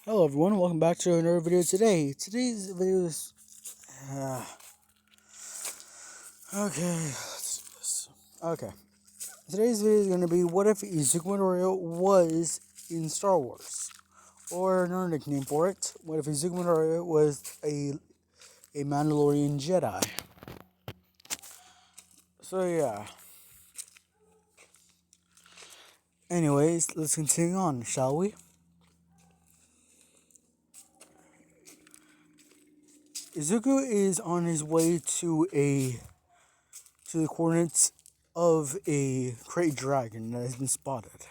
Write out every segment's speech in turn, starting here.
Hello everyone, welcome back to another video today. Today's video is uh, okay. Let's do this. Okay. Today's video is gonna be what if Izuku Midoriya was in Star Wars? Or another nickname for it, what if Izuku Midoriya was a Mandalorian Jedi? So yeah. Anyways, let's continue on, shall we? Izuku is on his way to the coordinates of a great dragon that has been spotted.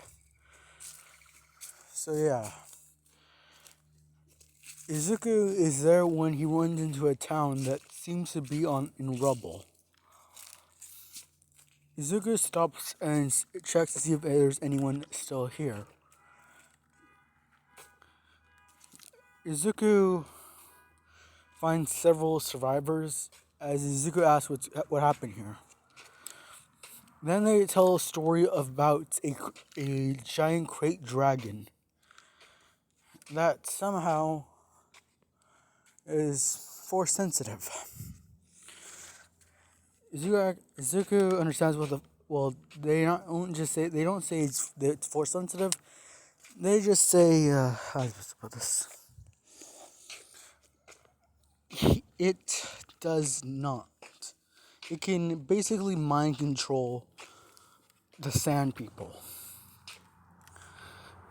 So yeah, Izuku is there when he runs into a town that seems to be in rubble. Izuku stops and checks to see if there's anyone still here. Izuku finds several survivors as Izuku asks what happened here. Then they tell a story about a giant crate dragon that somehow is force sensitive. Izuku understands they don't say it's force sensitive. They just say how do I put this? It does not. It can basically mind control the sand people.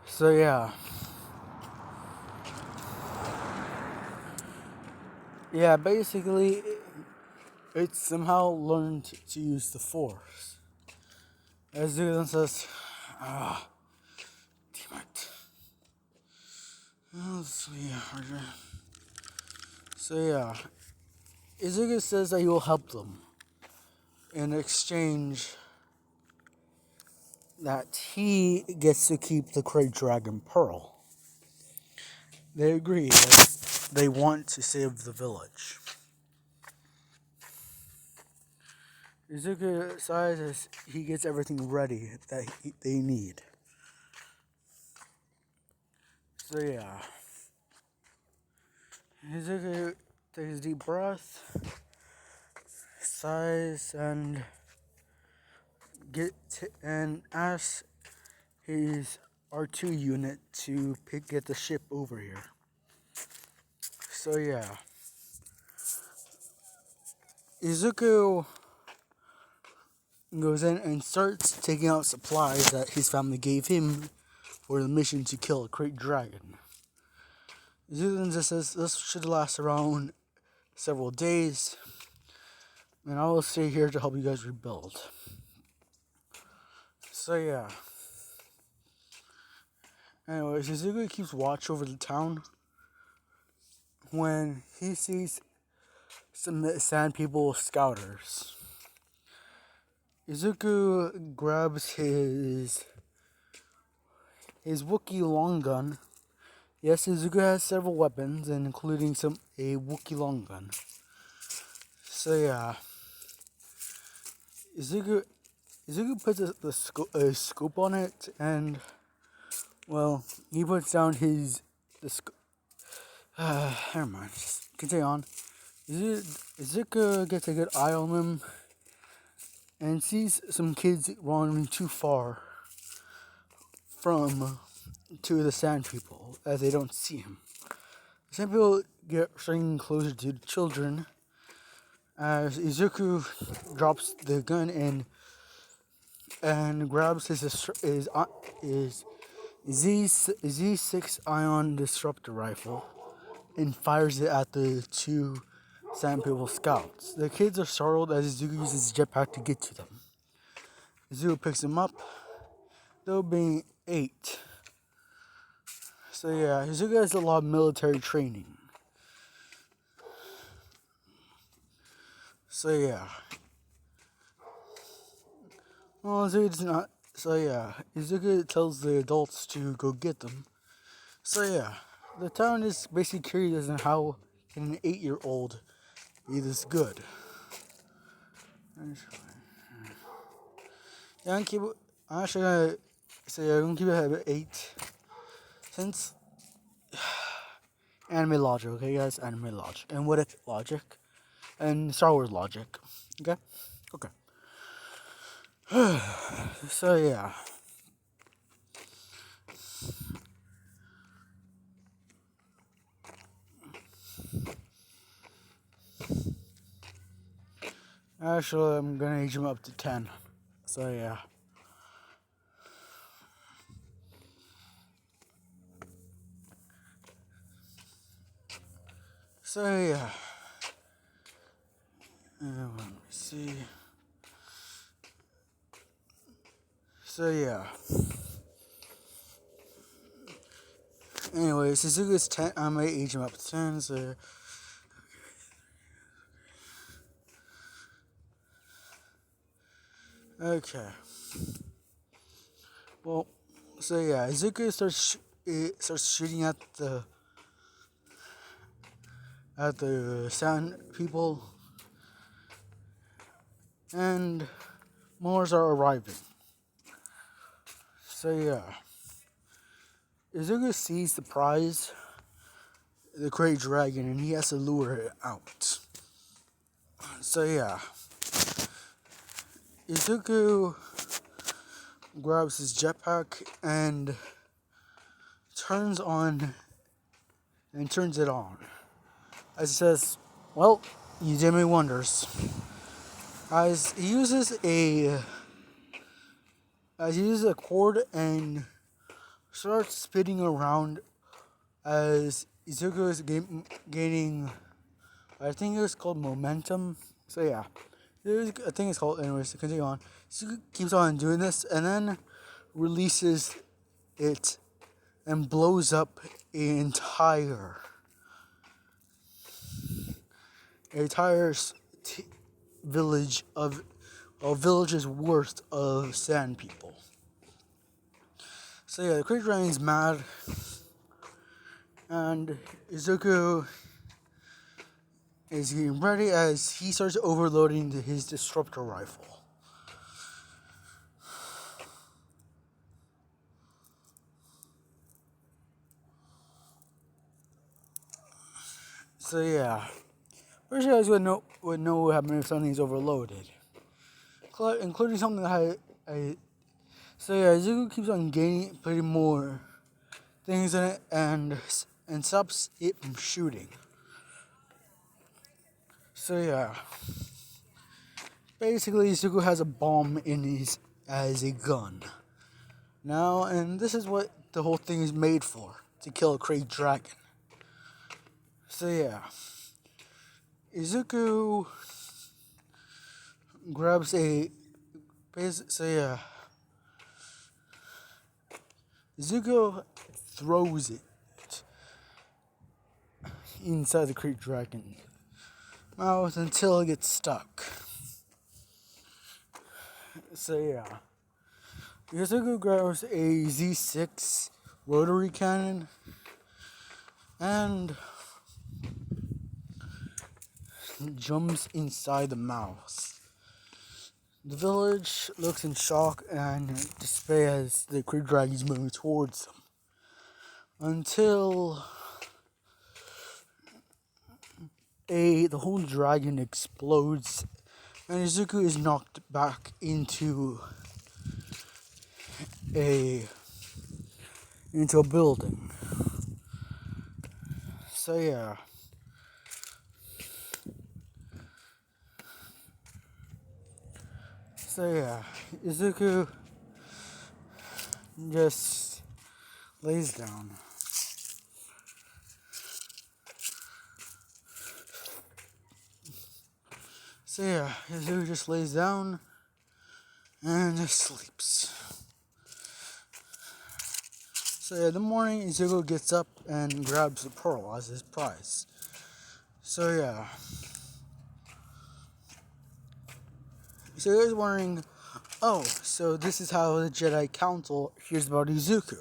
So basically it somehow learned to use the force. As Izuku says, damn it. So yeah, Izuku says that he will help them in exchange that he gets to keep the Great Dragon Pearl. They agree that they want to save the village. Izuku decides as he gets everything ready that they need. So yeah, Izuku takes a deep breath, sighs, and asks his R2 unit to get the ship over here. So yeah, Izuku goes in and starts taking out supplies that his family gave him for the mission to kill a great dragon. Izuku just says this should last around several days, and I will stay here to help you guys rebuild. So yeah. Anyways, Izuku keeps watch over the town when he sees some sand people scouters. Izuku grabs his Wookiee long gun. Yes, Izuku has several weapons, including a Wookiee long gun. So yeah, Izuku puts a scope on it, and well, he puts down the scope. Never mind. Just continue on. Izuku gets a good eye on them and sees some kids running too far from two of the sand people as they don't see him. The sand people get starting closer to the children as Izuku drops the gun and grabs his Z6 ion disruptor rifle and fires it at the two sand people scouts. The kids are startled as Izuku uses his jetpack to get to them. Izuku picks them up, though being 8. So yeah, Izuku has a lot of military training. So yeah. Well, Izuku's not. So yeah, Izuku tells the adults to go get them. So yeah, the town is basically curious on how can an 8-year-old be this good. Yeah, I'm actually gonna say I'm gonna keep it at 8, since Anime logic, okay, guys? Anime logic. And what if logic? And Star Wars logic. Okay? Okay. So, yeah. Actually, I'm gonna age him up to 10. So, yeah. So, yeah. Let me see. So, yeah. Anyway, Suzuka's 10. I might age him up to 10. So, okay. Well, so yeah, Izuku starts shooting at the sand people, and more are arriving. So yeah, Izuku sees the prize, the great dragon, and he has to lure it out. So yeah, Izuku grabs his jetpack and turns it on. As he says, "Well, you did me wonders." As he uses a cord and starts spinning around as Izuku is gaining, I think it was called momentum. So yeah, I think it's called, anyways, to continue on. Izuku keeps on doing this and then releases it and blows up an entire village of a village's worth of sand people. So yeah, the Great Dragon's mad, and Izuku is getting ready as he starts overloading his disruptor rifle. So yeah, first you guys would know what happened if something's overloaded, including something that so yeah, Izuku keeps on putting more things in it and stops it from shooting. So yeah, basically Izuku has a bomb as a gun now, and this is what the whole thing is made for, to kill a great dragon. So yeah, Izuku grabs so yeah, Izuku throws it inside the great dragon's mouth until it gets stuck. So yeah, Izuku grabs a Z6 rotary cannon and jumps inside the mouth. The village looks in shock and despair as the great dragon is moving towards them, until the whole dragon explodes and Izuku is knocked back into a building. So yeah. Izuku just lays down. So yeah, Izuku just lays down and just sleeps. So yeah, in the morning, Izuku gets up and grabs the pearl as his prize. So yeah. So you guys wondering, oh, so this is how the Jedi Council hears about Izuku?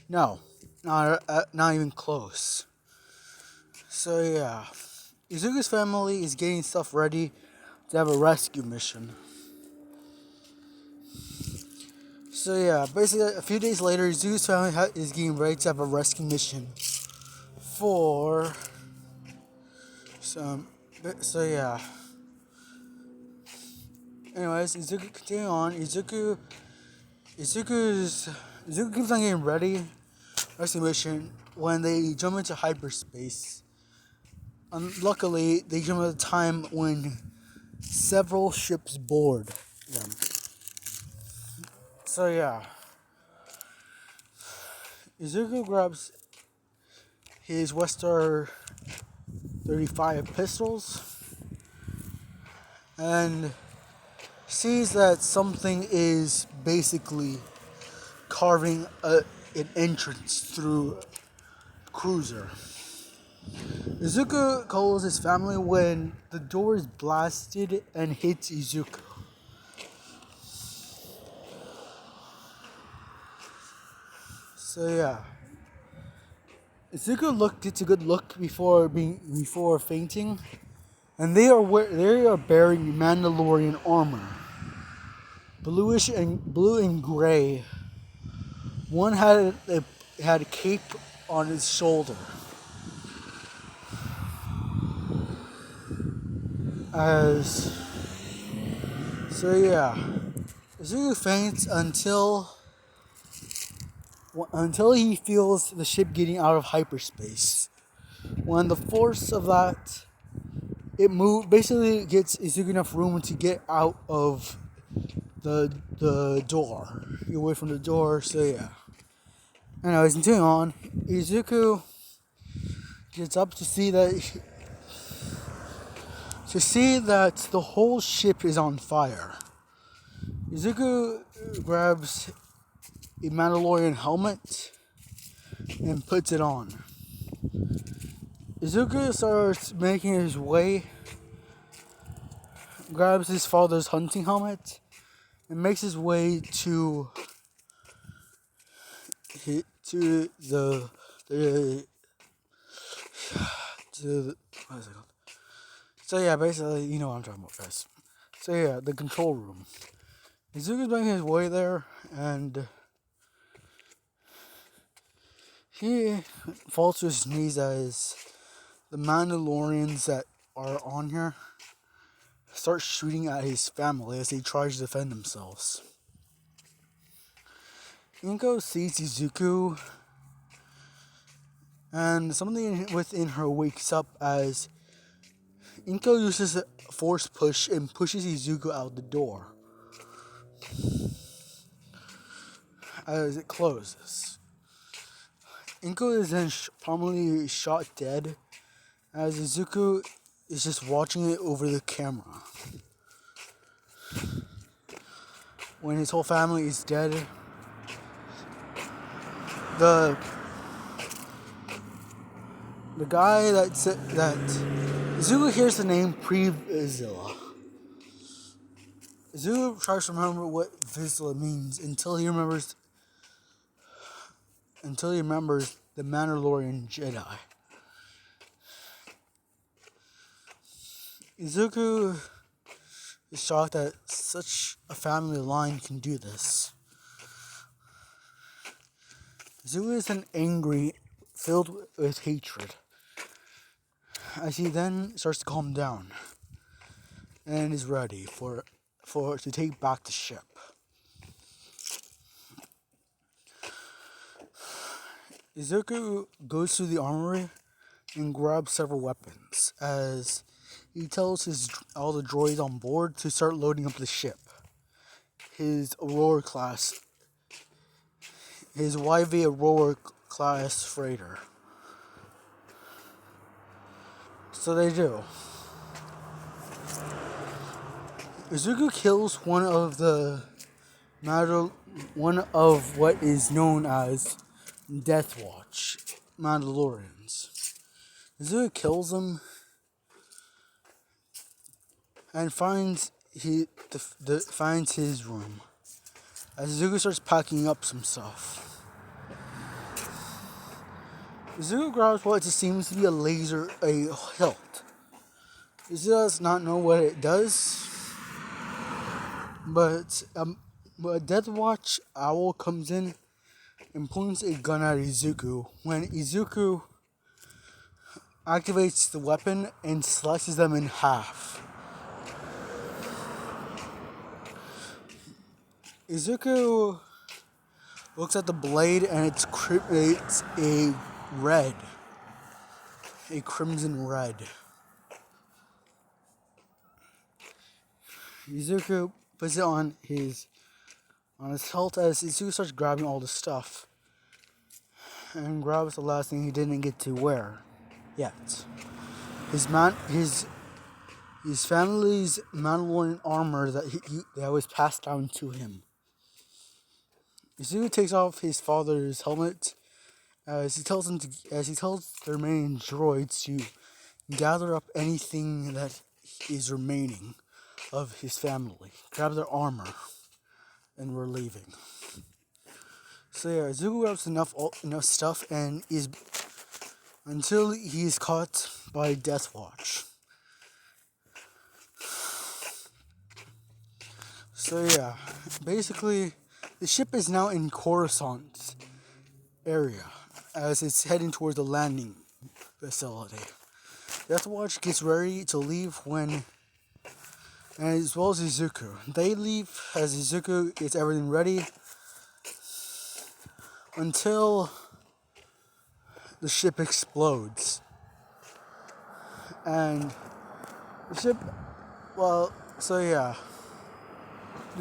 No, not even close. So yeah, Izuku's family is getting stuff ready to have a rescue mission. So yeah, basically a few days later, Izuku's family is getting ready to have a rescue mission for some. So yeah. Anyways, Izuku continue on. Izuku keeps on getting ready. Rescue mission when they jump into hyperspace. Luckily, they jump at a time when several ships board them. So yeah, Izuku grabs his Westar 35 pistols and sees that something is basically carving an entrance through cruiser. Izuku calls his family when the door is blasted and hits Izuku. So yeah, Izuku gets a good look before fainting, and they are bearing Mandalorian armor, blue and gray. One had a cape on his shoulder. As so yeah, Izuku faints until he feels the ship getting out of hyperspace. When the force of that basically gets Izuku enough room to get out of the door, get away from the door. So yeah. Anyways, continuing on, Izuku gets up to see that the whole ship is on fire. Izuku grabs a Mandalorian helmet and puts it on. Izuku starts making his way, grabs his father's hunting helmet, and makes his way to the what is it called? So yeah, basically, you know what I'm talking about, guys. So yeah, the control room. Izuku's making his way there, and he falls to his knees as the Mandalorians that are on here start shooting at his family as they try to defend themselves. Inko sees Izuku, and something within her wakes up as Inko uses a force push and pushes Izuku out the door as it closes. Inko is then promptly shot dead as Izuku is just watching it over the camera. When his whole family is dead, the guy that Izuku hears the name Pre-Vizsla. Izuku tries to remember what Vizsla means until he remembers the Mandalorian Jedi. Izuku is shocked that such a family line can do this. Izuku is then angry, filled with hatred, as he then starts to calm down and is ready to take back the ship. Izuku goes to the armory and grabs several weapons as he tells all the droids on board to start loading up the ship. His YV Aurora class freighter. So they do. Izuku kills one of what is known as Death Watch Mandalorians. Izuku kills him and finds his room. As Izuku starts packing up some stuff, Izuku grabs what seems to be a hilt. Izuku does not know what it does, but a Death Watch owl comes in and points a gun at Izuku when Izuku activates the weapon and slices them in half. Izuku looks at the blade and it's a red, a crimson red. Izuku puts it on his hilt as Izuku starts grabbing all the stuff and grabs the last thing he didn't get to wear yet. His family's Mandalorian armor that was passed down to him. Izuku takes off his father's helmet as he tells their main droids to gather up anything that is remaining of his family, grab their armor, and we're leaving. So yeah, Izuku grabs enough stuff and is until he's caught by Death Watch. So yeah, basically, the ship is now in Coruscant area as it's heading towards the landing facility. Death Watch gets ready to leave as well as Izuku. They leave as Izuku gets everything ready until the ship explodes. And the ship, the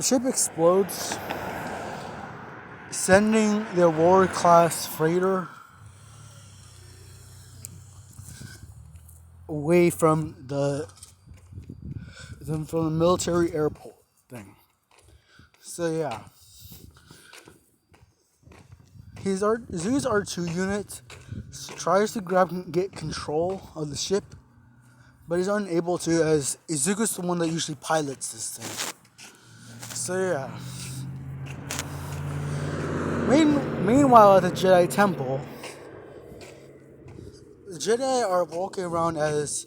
ship explodes, sending the Aurora-class freighter away from the military airport thing. So yeah, Zu's R2 unit tries to get control of the ship, but he's unable to as Izuku's the one that usually pilots this thing. So yeah. Meanwhile, at the Jedi Temple, the Jedi are walking around as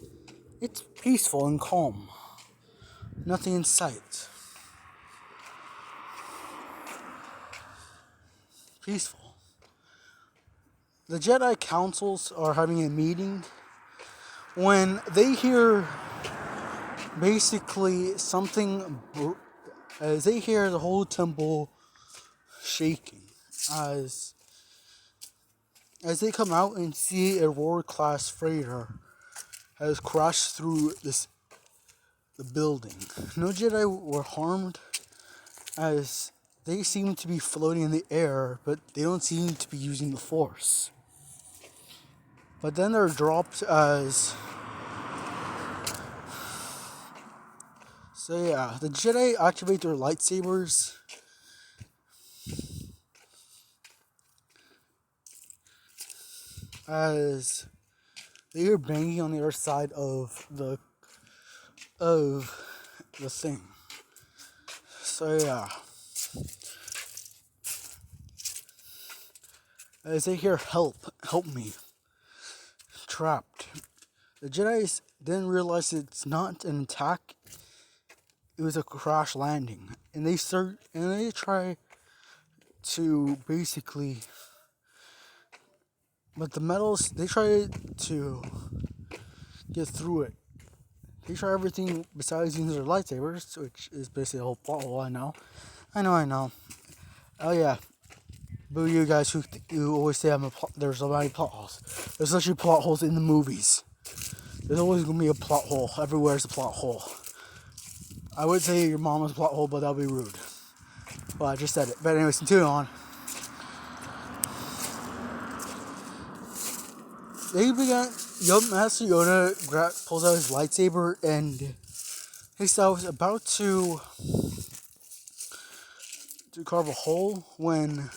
it's peaceful and calm. Nothing in sight. Peaceful. The Jedi councils are having a meeting when they hear basically something as they hear the whole temple shaking as they come out and see a Aurora-class freighter has crashed through the building. No Jedi were harmed as they seem to be floating in the air, but they don't seem to be using the Force. But then they're dropped as... So yeah, the Jedi activate their lightsabers as they hear banging on the other side of the thing. So yeah, as they hear help me, trapped. The Jedi then realize it's not an attack; it was a crash landing, and they try to basically. But the metals, they try to get through it. They try everything besides using their lightsabers, which is basically a whole plot hole, I know. Oh yeah. Boo you guys who always say there's so many plot holes. There's actually plot holes in the movies. There's always going to be a plot hole. Everywhere's a plot hole. I would say your mom was a plot hole, but that would be rude. Well, I just said it. But anyways, continue on. Master Yoda pulls out his lightsaber and was about to carve a hole when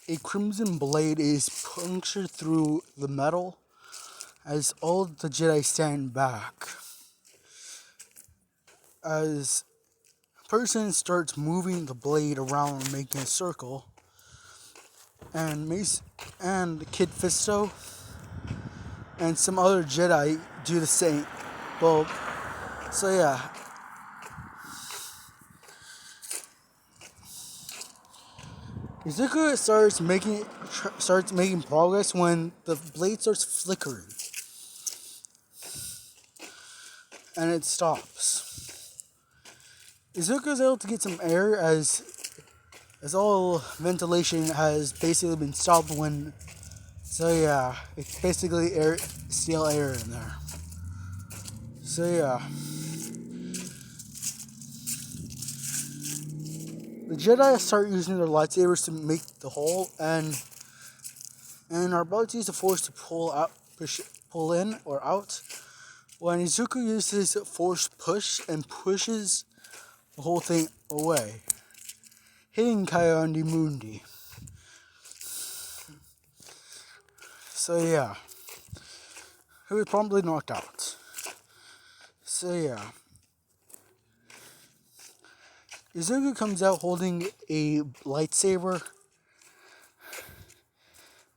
a crimson blade is punctured through the metal as all the Jedi stand back. As a person starts moving the blade around, making a circle, and Kid Fisto and some other Jedi do the same. Well, so yeah. Izuku starts making progress when the blade starts flickering. and it stops. Izuku is able to get some air as all ventilation has basically been stopped when. So yeah, it's basically air, stale air in there. So yeah. The Jedi start using their lightsabers to make the hole, and are about to use the Force to pull in or out. When Izuku uses Force push and pushes the whole thing away, hitting Kayandi Mundi. So yeah, he was promptly knocked out. So yeah, Izuku comes out holding a lightsaber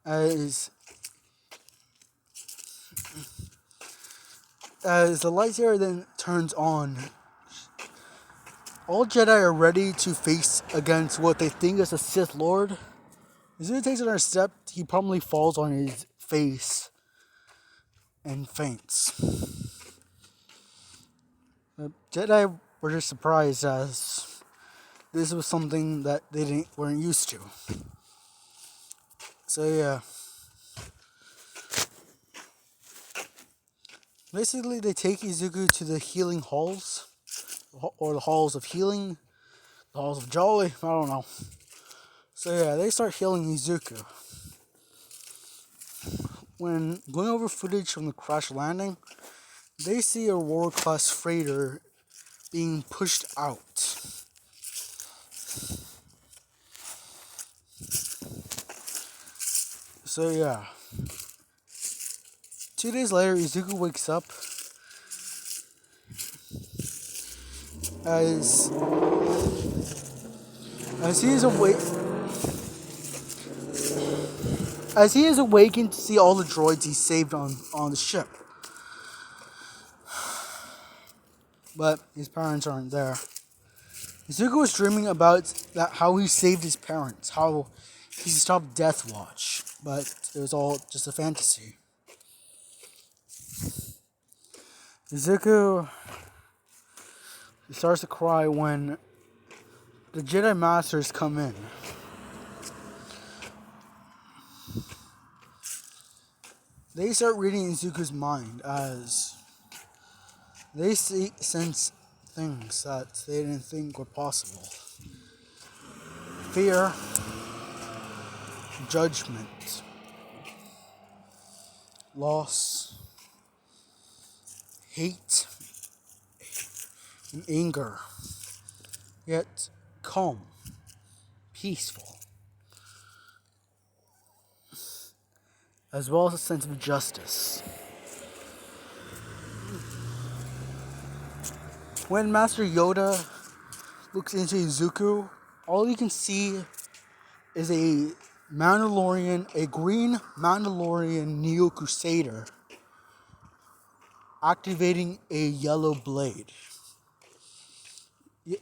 as the lightsaber then turns on. All Jedi are ready to face against what they think is a Sith Lord. As Izuku takes another step, he promptly falls on his face and faints. The Jedi were just surprised as this was something that they weren't used to. So yeah. Basically, they take Izuku to the healing halls, or the halls of healing, the halls of jolly, I don't know. So yeah, they start healing Izuku. When going over footage from the crash landing, they see a war-class freighter being pushed out. So yeah. 2 days later, Izuku wakes up as he is awakened to see all the droids he saved on the ship. But his parents aren't there. Izuku was dreaming about how he saved his parents, how he stopped Death Watch, but it was all just a fantasy. Izuku starts to cry when the Jedi Masters come in. They start reading Izuku's mind as they sense things that they didn't think were possible. Fear, judgment, loss, hate, and anger. Yet calm, peaceful, as well as a sense of justice. When Master Yoda looks into Izuku, all you can see is a green Mandalorian Neo Crusader activating a yellow blade.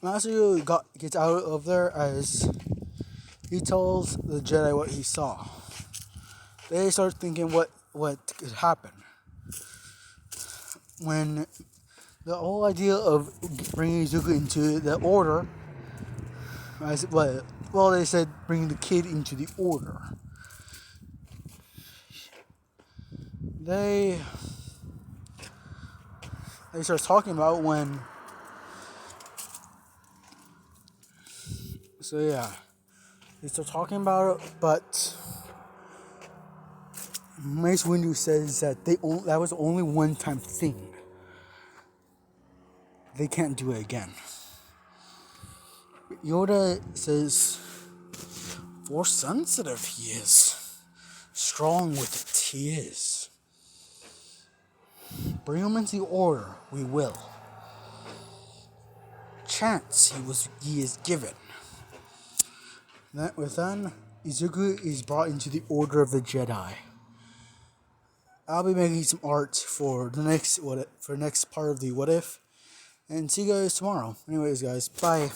Master Yoda gets out of there as he tells the Jedi what he saw. They start thinking what could happen. When the whole idea of bringing Izuku into the Order, they said bringing the kid into the Order. They start talking about when. So yeah, they start talking about it, but Mace Windu says that that was only one-time thing. They can't do it again. Yoda says, Force sensitive he is. Strong with it he is. Bring him into the Order, we will. Chance he is given. Then Izuku is brought into the Order of the Jedi. I'll be making some art for the next part of the What If, and see you guys tomorrow. Anyways, guys, bye.